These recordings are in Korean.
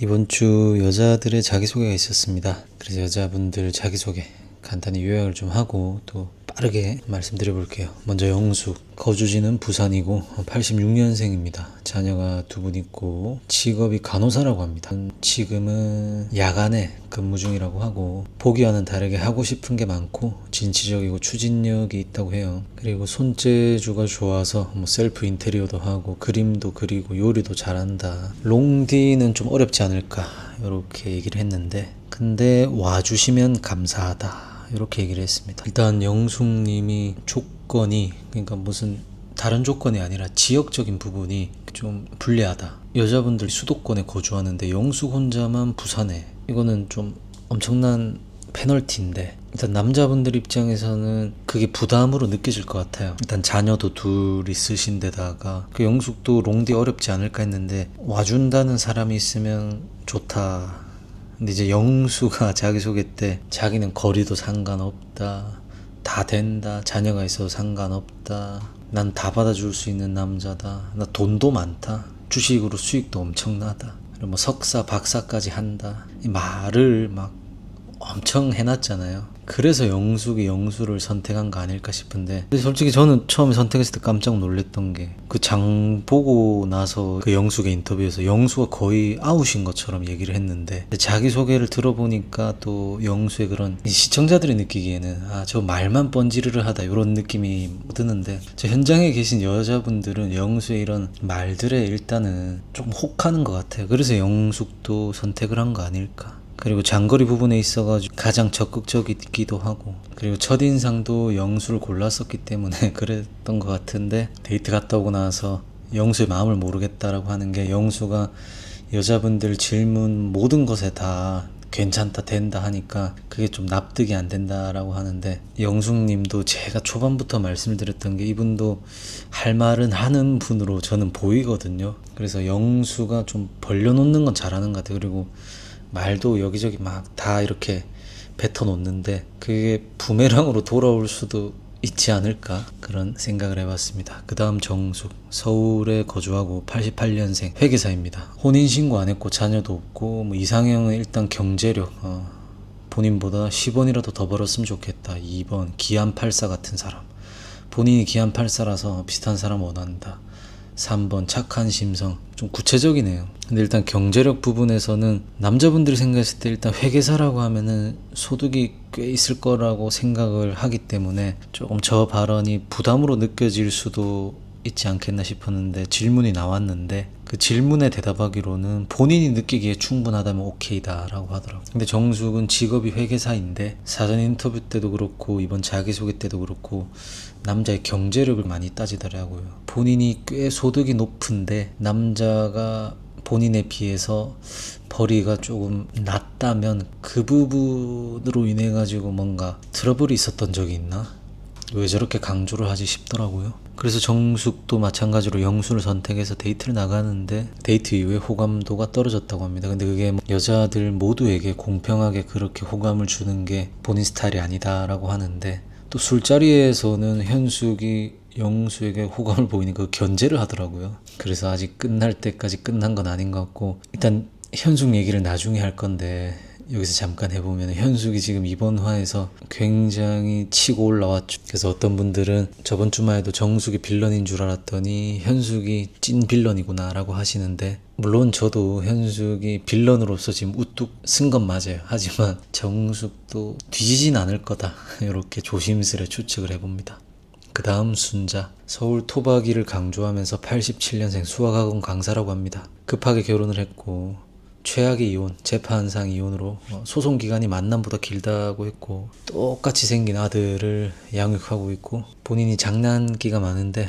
이번 주 여자들의 자기소개가 있었습니다. 그래서 여자분들 자기소개 간단히 요약을 좀 하고 또 빠르게 말씀드려 볼게요. 먼저 영숙, 거주지는 부산이고 86년생입니다. 자녀가 2분 있고 직업이 간호사라고 합니다. 지금은 야간에 근무 중이라고 하고 보기와는 다르게 하고 싶은 게 많고 진취적이고 추진력이 있다고 해요. 그리고 손재주가 좋아서 셀프 인테리어도 하고 그림도 그리고 요리도 잘한다. 롱디는 좀 어렵지 않을까 이렇게 얘기를 했는데 근데 와주시면 감사하다 이렇게 얘기를 했습니다. 일단 영숙님이 조건이 그러니까 무슨 다른 조건이 아니라 지역적인 부분이 좀 불리하다. 여자분들이 수도권에 거주하는데 영숙 혼자만 부산에, 이거는 좀 엄청난 페널티인데 일단 남자분들 입장에서는 그게 부담으로 느껴질 것 같아요. 일단 자녀도 둘 있으신 데다가 그 영숙도 롱디 어렵지 않을까 했는데 와준다는 사람이 있으면 좋다. 근데 이제 영수가 자기소개 때 자기는 거리도 상관없다, 다 된다, 자녀가 있어도 상관없다, 난 다 받아줄 수 있는 남자다, 나 돈도 많다, 주식으로 수익도 엄청나다, 그리고 뭐 석사 박사까지 한다, 이 말을 막 엄청 해놨잖아요. 그래서 영숙이 영수를 선택한 거 아닐까 싶은데, 근데 솔직히 저는 처음에 선택했을 때 깜짝 놀랐던 게 그 장 보고 나서 그 영숙의 인터뷰에서 영수가 거의 아웃인 것처럼 얘기를 했는데 자기소개를 들어보니까 또 영수의 그런 시청자들이 느끼기에는 저 말만 번지르르 하다 이런 느낌이 드는데, 저 현장에 계신 여자분들은 영수의 이런 말들에 일단은 조금 혹하는 것 같아요. 그래서 영숙도 선택을 한 거 아닐까. 그리고 장거리 부분에 있어가지고 가장 적극적이기도 하고, 그리고 첫인상도 영수를 골랐었기 때문에 그랬던 것 같은데, 데이트 갔다 오고 나서 영수의 마음을 모르겠다라고 하는 게, 영수가 여자분들 질문 모든 것에 다 괜찮다 된다 하니까 그게 좀 납득이 안 된다라고 하는데, 영숙님도 제가 초반부터 말씀드렸던 게 이분도 할 말은 하는 분으로 저는 보이거든요. 그래서 영수가 좀 벌려놓는 건 잘하는 것 같아요. 그리고 말도 여기저기 막 다 이렇게 뱉어놓는데 그게 부메랑으로 돌아올 수도 있지 않을까, 그런 생각을 해봤습니다. 그 다음 정숙, 서울에 거주하고 88년생 회계사입니다. 혼인신고 안 했고 자녀도 없고 이상형은 일단 경제력, 본인보다 10원이라도 더 벌었으면 좋겠다. 2번 기안84 같은 사람, 본인이 기안84라서 비슷한 사람 원한다. 3번 착한 심성, 좀 구체적이네요. 근데 일단 경제력 부분에서는 남자분들이 생각했을 때 일단 회계사라고 하면은 소득이 꽤 있을 거라고 생각을 하기 때문에 조금 저 발언이 부담으로 느껴질 수도 있지 않겠나 싶었는데, 질문이 나왔는데 그 질문에 대답하기로는 본인이 느끼기에 충분하다면 오케이다 라고 하더라고요. 근데 정숙은 직업이 회계사인데 사전 인터뷰 때도 그렇고 이번 자기소개 때도 그렇고 남자의 경제력을 많이 따지더라고요. 본인이 꽤 소득이 높은데 남자가 본인에 비해서 벌이가 조금 낮다면 그 부분으로 인해 가지고 뭔가 트러블이 있었던 적이 있나? 왜 저렇게 강조를 하지 싶더라고요. 그래서 정숙도 마찬가지로 영수를 선택해서 데이트를 나가는데 데이트 이후에 호감도가 떨어졌다고 합니다. 근데 그게 여자들 모두에게 공평하게 그렇게 호감을 주는 게 본인 스타일이 아니다라고 하는데, 또 술자리에서는 현숙이 영수에게 호감을 보이니까 견제를 하더라고요. 그래서 아직 끝날 때까지 끝난 건 아닌 것 같고, 일단 현숙 얘기를 나중에 할 건데 여기서 잠깐 해보면 현숙이 지금 이번 화에서 굉장히 치고 올라왔죠. 그래서 어떤 분들은 저번 주말에도 정숙이 빌런인 줄 알았더니 현숙이 찐 빌런이구나 라고 하시는데, 물론 저도 현숙이 빌런으로서 지금 우뚝 쓴 건 맞아요. 하지만 정숙도 뒤지진 않을 거다 이렇게 조심스레 추측을 해봅니다. 그 다음 순자, 서울 토박이를 강조하면서 87년생 수학학원 강사라고 합니다. 급하게 결혼을 했고 최악의 이혼, 재판상 이혼으로 소송기간이 만남보다 길다고 했고 똑같이 생긴 아들을 양육하고 있고, 본인이 장난기가 많은데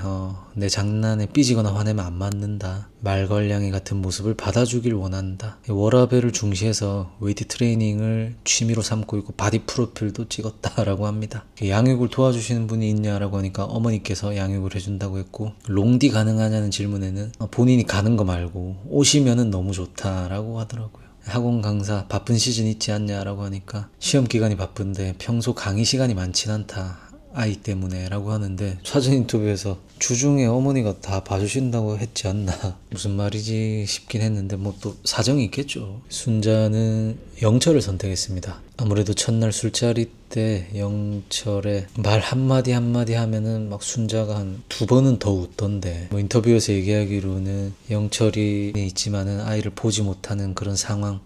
내 장난에 삐지거나 화내면 안 맞는다, 말괄량이 같은 모습을 받아주길 원한다, 워라밸을 중시해서 웨이트 트레이닝을 취미로 삼고 있고 바디 프로필도 찍었다라고 합니다. 양육을 도와주시는 분이 있냐라고 하니까 어머니께서 양육을 해준다고 했고, 롱디 가능하냐는 질문에는 본인이 가는 거 말고 오시면은 너무 좋다라고 하더라고요. 학원 강사 바쁜 시즌 있지 않냐라고 하니까 시험 기간이 바쁜데 평소 강의 시간이 많진 않다. 아이 때문에 라고 하는데, 사전 인터뷰에서 주중에 어머니가 다 봐주신다고 했지 않나 무슨 말이지 싶긴 했는데, 뭐 또 사정이 있겠죠. 순자는 영철을 선택했습니다. 아무래도 첫날 술자리 때 영철의 말 한마디 한마디 하면은 막 순자가 한 2번은 더 웃던데, 뭐 인터뷰에서 얘기하기로는 영철이 있지만은 아이를 보지 못하는 그런 상황,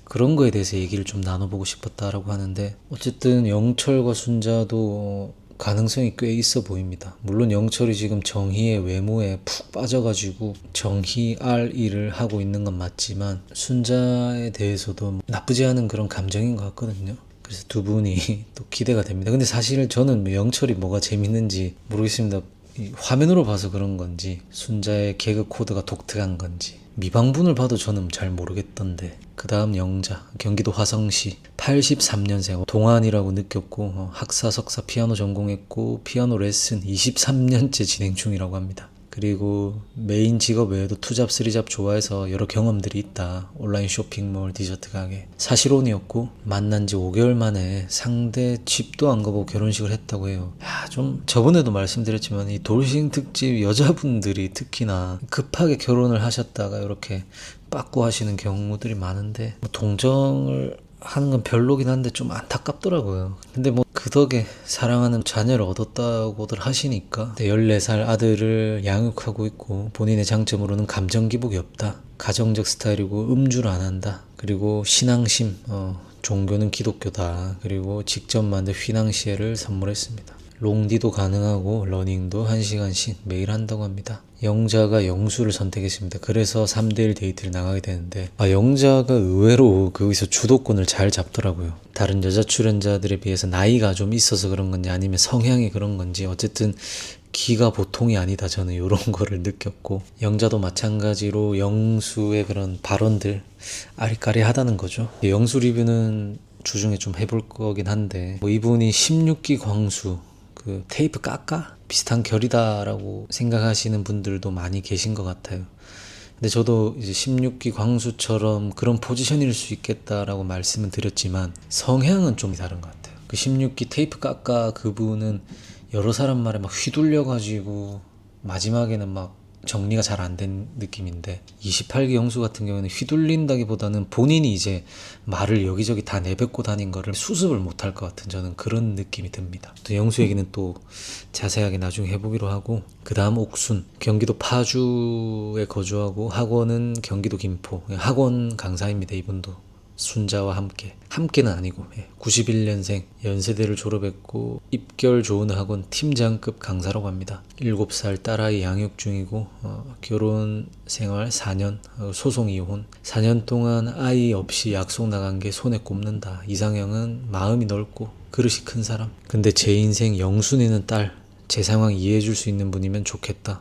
그런 거에 대해서 얘기를 좀 나눠보고 싶었다라고 하는데, 어쨌든 영철과 순자도 가능성이 꽤 있어 보입니다. 물론 영철이 지금 정희의 외모에 푹 빠져가지고 정희 알 일을 하고 있는 건 맞지만, 순자에 대해서도 나쁘지 않은 그런 감정인 것 같거든요. 그래서 두 분이 또 기대가 됩니다. 근데 사실 저는 영철이 뭐가 재밌는지 모르겠습니다. 이 화면으로 봐서 그런 건지, 순자의 개그 코드가 독특한 건지, 미방분을 봐도 저는 잘 모르겠던데. 그 다음 영자, 경기도 화성시 83년생, 동안이라고 느꼈고 학사 석사 피아노 전공했고 피아노 레슨 23년째 진행 중이라고 합니다. 그리고 메인 직업 외에도 투잡, 쓰리잡 좋아해서 여러 경험들이 있다. 온라인 쇼핑몰, 디저트 가게. 사실혼이었고 만난 지 5개월 만에 상대 집도 안 가보고 결혼식을 했다고 해요. 야, 좀 저번에도 말씀드렸지만 이 돌싱 특집 여자분들이 특히나 급하게 결혼을 하셨다가 이렇게 빠꾸 하시는 경우들이 많은데, 뭐 동정을 하는 건 별로긴 한데 좀 안타깝더라고요. 근데 뭐 그 덕에 사랑하는 자녀를 얻었다고들 하시니까. 14살 아들을 양육하고 있고, 본인의 장점으로는 감정 기복이 없다, 가정적 스타일이고 음주를 안 한다, 그리고 신앙심, 종교는 기독교다, 그리고 직접 만든 휘낭시에를 선물했습니다. 롱디도 가능하고 러닝도 1시간씩 매일 한다고 합니다. 영자가 영수를 선택했습니다. 그래서 3대1 데이트를 나가게 되는데, 영자가 의외로 거기서 주도권을 잘 잡더라고요. 다른 여자 출연자들에 비해서 나이가 좀 있어서 그런 건지 아니면 성향이 그런 건지, 어쨌든 기가 보통이 아니다, 저는 이런 거를 느꼈고, 영자도 마찬가지로 영수의 그런 발언들 아리까리하다는 거죠. 영수 리뷰는 주중에 좀 해볼 거긴 한데, 뭐 이분이 16기 광수, 그 테이프 깎아? 비슷한 결이다라고 생각하시는 분들도 많이 계신 것 같아요. 근데 저도 이제 16기 광수처럼 그런 포지션일 수 있겠다라고 말씀을 드렸지만 성향은 좀 다른 것 같아요. 그 16기 테이프 깎아 그분은 여러 사람 말에 막 휘둘려가지고 마지막에는 막 정리가 잘 안 된 느낌인데, 28기 영수 같은 경우는 휘둘린다기보다는 본인이 이제 말을 여기저기 다 내뱉고 다닌 거를 수습을 못할 것 같은, 저는 그런 느낌이 듭니다. 또 영수 얘기는 또 자세하게 나중에 해보기로 하고, 그 다음 옥순, 경기도 파주에 거주하고 학원은 경기도 김포, 학원 강사입니다. 이분도 순자와 함께는 아니고 91년생, 연세대를 졸업했고 입결 좋은 학원 팀장급 강사라고 합니다. 7살 딸아이 양육 중이고 결혼 생활 4년, 소송 이혼, 4년 동안 아이 없이 약속 나간 게 손에 꼽는다. 이상형은 마음이 넓고 그릇이 큰 사람. 근데 제 인생 영순이는 딸, 제 상황 이해해줄 수 있는 분이면 좋겠다.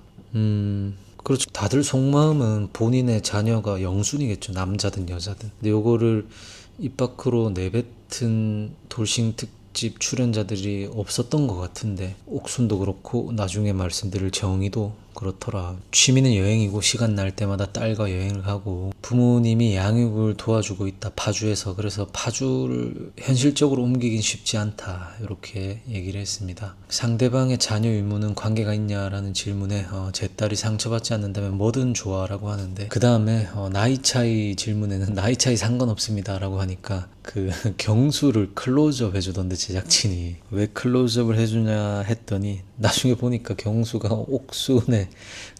그렇죠. 다들 속마음은 본인의 자녀가 영순이겠죠. 남자든 여자든. 근데 요거를 입 밖으로 내뱉은 돌싱 특집 출연자들이 없었던 것 같은데, 옥순도 그렇고 나중에 말씀드릴 정의도 그렇더라. 취미는 여행이고 시간 날 때마다 딸과 여행을 가고 부모님이 양육을 도와주고 있다, 파주에서. 그래서 파주를 현실적으로 옮기긴 쉽지 않다, 이렇게 얘기를 했습니다. 상대방의 자녀 유무는 관계가 있냐라는 질문에 제 딸이 상처받지 않는다면 뭐든 좋아라고 하는데, 그 다음에 나이 차이 질문에는 나이 차이 상관없습니다 라고 하니까 그 경수를 클로즈업 해주던데, 제작진이 왜 클로즈업을 해주냐 했더니 나중에 보니까 경수가 옥순의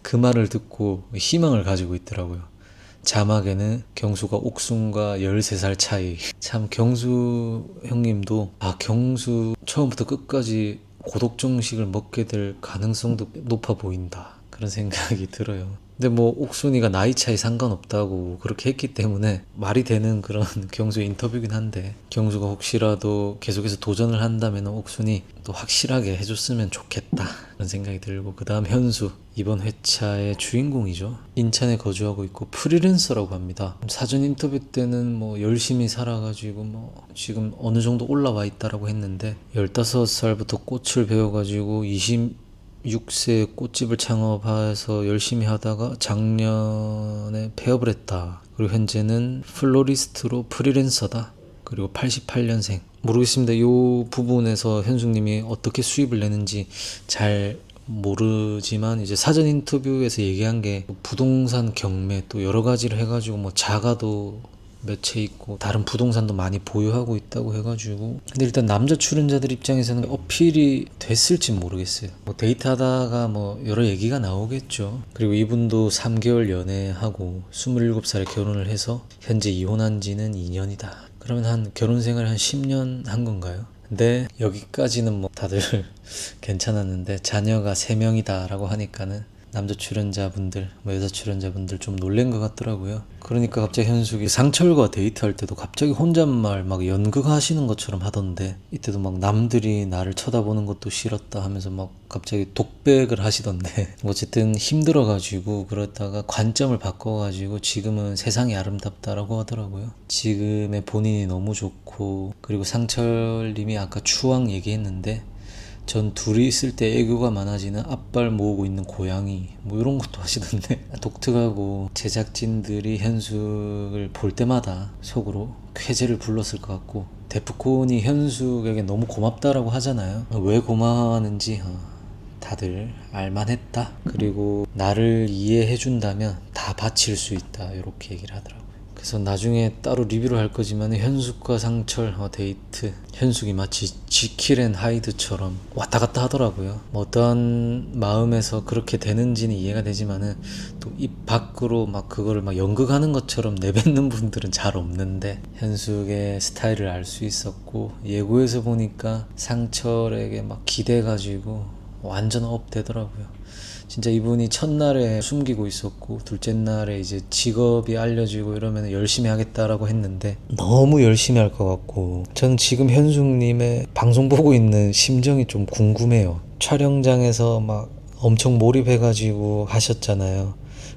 그 말을 듣고 희망을 가지고 있더라고요. 자막에는 경수가 옥순과 13살 차이. 참 경수 형님도 경수 처음부터 끝까지 고독정식을 먹게 될 가능성도 높아 보인다, 그런 생각이 들어요. 근데 뭐 옥순이가 나이 차이 상관없다고 그렇게 했기 때문에 말이 되는 그런 경수의 인터뷰긴 한데, 경수가 혹시라도 계속해서 도전을 한다면 옥순이 또 확실하게 해줬으면 좋겠다, 그런 생각이 들고, 그 다음 현수, 이번 회차의 주인공이죠. 인천에 거주하고 있고 프리랜서라고 합니다. 사전 인터뷰 때는 뭐 열심히 살아가지고 뭐 지금 어느 정도 올라와 있다라고 했는데, 15살부터 꽃을 배워가지고 26세 꽃집을 창업해서 열심히 하다가 작년에 폐업을 했다. 그리고 현재는 플로리스트로 프리랜서다. 그리고 88년생. 모르겠습니다. 이 부분에서 현숙님이 어떻게 수입을 내는지 잘 모르지만 이제 사전 인터뷰에서 얘기한 게 부동산 경매 또 여러 가지를 해가지고 뭐 자가도 몇 채 있고 다른 부동산도 많이 보유하고 있다고 해가지고, 근데 일단 남자 출연자들 입장에서는 어필이 됐을지 모르겠어요. 뭐 데이트하다가 뭐 여러 얘기가 나오겠죠. 그리고 이분도 3개월 연애하고 27살에 결혼을 해서 현재 이혼한 지는 2년이다. 그러면 한 결혼 생활 한 10년 한 건가요? 근데 여기까지는 뭐 다들 괜찮았는데 자녀가 3명이다 라고 하니까는 남자 출연자분들, 뭐 여자 출연자분들 좀 놀란 것 같더라고요. 그러니까 갑자기 현숙이 상철과 데이트할 때도 갑자기 혼잣말 막 연극하시는 것처럼 하던데, 이때도 막 남들이 나를 쳐다보는 것도 싫었다 하면서 막 갑자기 독백을 하시던데 어쨌든 힘들어가지고 그러다가 관점을 바꿔가지고 지금은 세상이 아름답다라고 하더라고요. 지금의 본인이 너무 좋고, 그리고 상철님이 아까 추앙 얘기했는데 전 둘이 있을 때 애교가 많아지는 앞발 모으고 있는 고양이 뭐 이런 것도 하시던데 독특하고, 제작진들이 현숙을 볼 때마다 속으로 쾌재를 불렀을 것 같고, 데프콘이 현숙에게 너무 고맙다라고 하잖아요. 왜 고마워하는지 다들 알만했다. 그리고 나를 이해해준다면 다 바칠 수 있다, 이렇게 얘기를 하더라고요. 그래서 나중에 따로 리뷰를 할 거지만 현숙과 상철 데이트, 현숙이 마치 지킬 앤 하이드처럼 왔다 갔다 하더라고요. 뭐 어떠한 마음에서 그렇게 되는지는 이해가 되지만은 또 입 밖으로 막 그거를 막 연극하는 것처럼 내뱉는 분들은 잘 없는데, 현숙의 스타일을 알 수 있었고, 예고에서 보니까 상철에게 막 기대가지고 완전 업 되더라고요. 진짜 이분이 첫날에 숨기고 있었고 둘째 날에 이제 직업이 알려지고 이러면 열심히 하겠다라고 했는데 너무 열심히 할 것 같고, 저는 지금 현숙님의 방송 보고 있는 심정이 좀 궁금해요. 촬영장에서 막 엄청 몰입해가지고 하셨잖아요.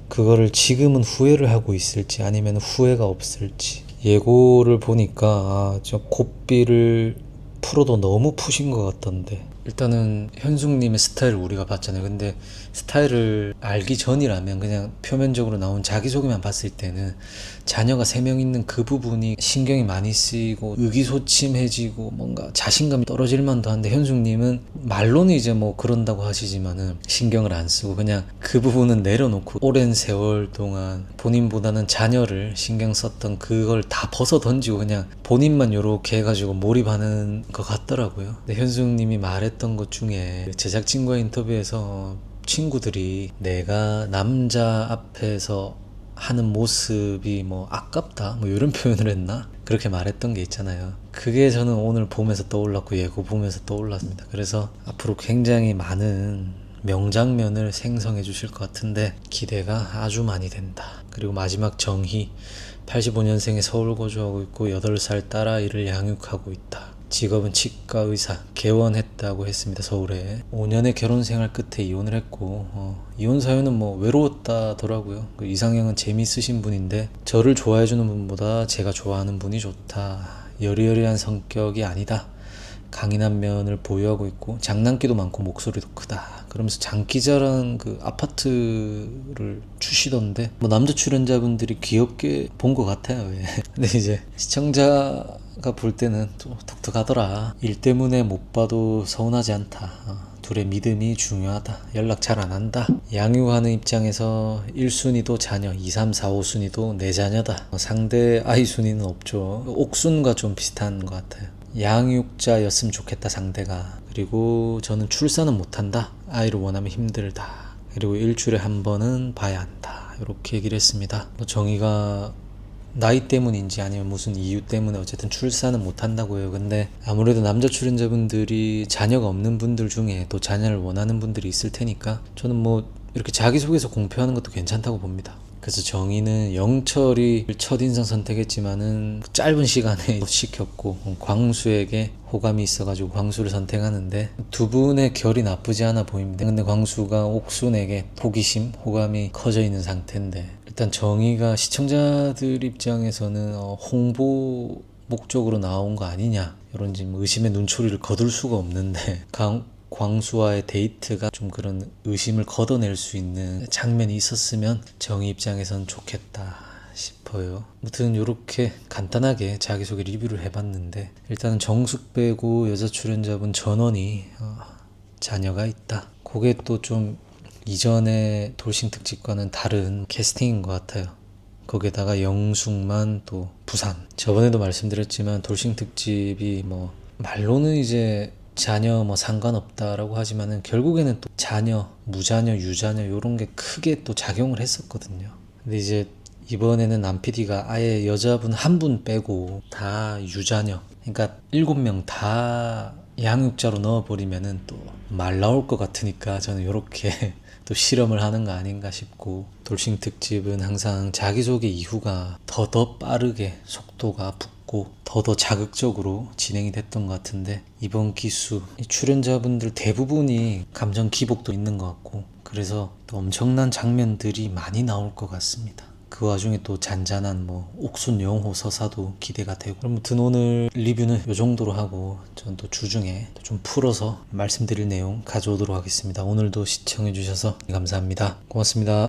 그거를 지금은 후회를 하고 있을지 아니면 후회가 없을지. 예고를 보니까 저 고삐를 풀어도 너무 푸신 것 같던데, 일단은 현숙님의 스타일을 우리가 봤잖아요. 근데 스타일을 알기 전이라면 그냥 표면적으로 나온 자기소개만 봤을 때는 자녀가 3명 있는 그 부분이 신경이 많이 쓰이고 의기소침해지고 뭔가 자신감이 떨어질 만도 한데, 현숙님은 말로는 이제 뭐 그런다고 하시지만은 신경을 안 쓰고 그냥 그 부분은 내려놓고 오랜 세월 동안 본인보다는 자녀를 신경 썼던 그걸 다 벗어 던지고 그냥 본인만 요렇게 해가지고 몰입하는 것 같더라고요. 근데 현숙님이 말했던 것 중에 제작진과의 인터뷰에서 친구들이 내가 남자 앞에서 하는 모습이 뭐 아깝다 뭐 이런 표현을 했나? 그렇게 말했던 게 있잖아요. 그게 저는 오늘 보면서 떠올랐고 예고 보면서 떠올랐습니다. 그래서 앞으로 굉장히 많은 명장면을 생성해 주실 것 같은데 기대가 아주 많이 된다. 그리고 마지막 정희, 85년생에 서울 거주하고 있고 8살 딸아이를 양육하고 있다. 직업은 치과 의사, 개원했다고 했습니다. 서울에 5년의 결혼 생활 끝에 이혼을 했고 이혼 사유는 뭐 외로웠다더라고요. 그 이상형은 재미있으신 분인데 저를 좋아해주는 분보다 제가 좋아하는 분이 좋다. 여리여리한 성격이 아니다. 강인한 면을 보유하고 있고 장난기도 많고 목소리도 크다. 그러면서 장기자랑 그 아파트를 주시던데 뭐 남자 출연자분들이 귀엽게 본 것 같아요. 왜? 근데 이제 시청자가 볼 때는 좀 독특하더라. 일 때문에 못 봐도 서운하지 않다. 둘의 믿음이 중요하다. 연락 잘 안 한다. 양육하는 입장에서 1순위도 자녀, 2, 3, 4, 5순위도 내 자녀다. 상대 아이 순위는 없죠. 옥순과 좀 비슷한 것 같아요. 양육자였으면 좋겠다 상대가. 그리고 저는 출산은 못한다. 아이를 원하면 힘들다. 그리고 일주일에 한 번은 봐야 한다. 이렇게 얘기를 했습니다. 정의가 나이 때문인지 아니면 무슨 이유 때문에 어쨌든 출산은 못한다고 해요. 근데 아무래도 남자 출연자분들이 자녀가 없는 분들 중에 또 자녀를 원하는 분들이 있을 테니까 저는 뭐 이렇게 자기소개서 공표하는 것도 괜찮다고 봅니다. 그래서 정의는 영철이 첫인상 선택했지만은 짧은 시간에 시켰고 광수에게 호감이 있어가지고 광수를 선택하는데 두 분의 결이 나쁘지 않아 보입니다. 근데 광수가 옥순에게 호기심, 호감이 커져 있는 상태인데, 일단 정의가 시청자들 입장에서는 홍보 목적으로 나온 거 아니냐 이런 지금 의심의 눈초리를 거둘 수가 없는데, 광수와의 데이트가 좀 그런 의심을 걷어낼 수 있는 장면이 있었으면 정의 입장에선 좋겠다 싶어요. 아무튼 이렇게 간단하게 자기소개 리뷰를 해봤는데, 일단은 정숙 빼고 여자 출연자분 전원이 자녀가 있다. 그게 또 좀 이전의 돌싱 특집과는 다른 캐스팅인 것 같아요. 거기에다가 영숙만 또 부산. 저번에도 말씀드렸지만 돌싱 특집이 뭐 말로는 이제 자녀 뭐 상관없다라고 하지만은 결국에는 또 자녀, 무자녀, 유자녀 이런 게 크게 또 작용을 했었거든요. 근데 이제 이번에는 남 PD가 아예 여자분 한 분 빼고 다 유자녀, 그러니까 7명 다 양육자로 넣어버리면은 또 말 나올 것 같으니까 저는 이렇게 또 실험을 하는 거 아닌가 싶고, 돌싱 특집은 항상 자기소개 이후가 더 빠르게 속도가 붙고 더 자극적으로 진행이 됐던 것 같은데, 이번 기수 출연자분들 대부분이 감정 기복도 있는 것 같고, 그래서 또 엄청난 장면들이 많이 나올 것 같습니다. 그 와중에 또 잔잔한 뭐 옥순 영호 서사도 기대가 되고. 아무튼 오늘 리뷰는 이 정도로 하고, 전 또 주중에 좀 풀어서 말씀드릴 내용 가져오도록 하겠습니다. 오늘도 시청해 주셔서 감사합니다. 고맙습니다.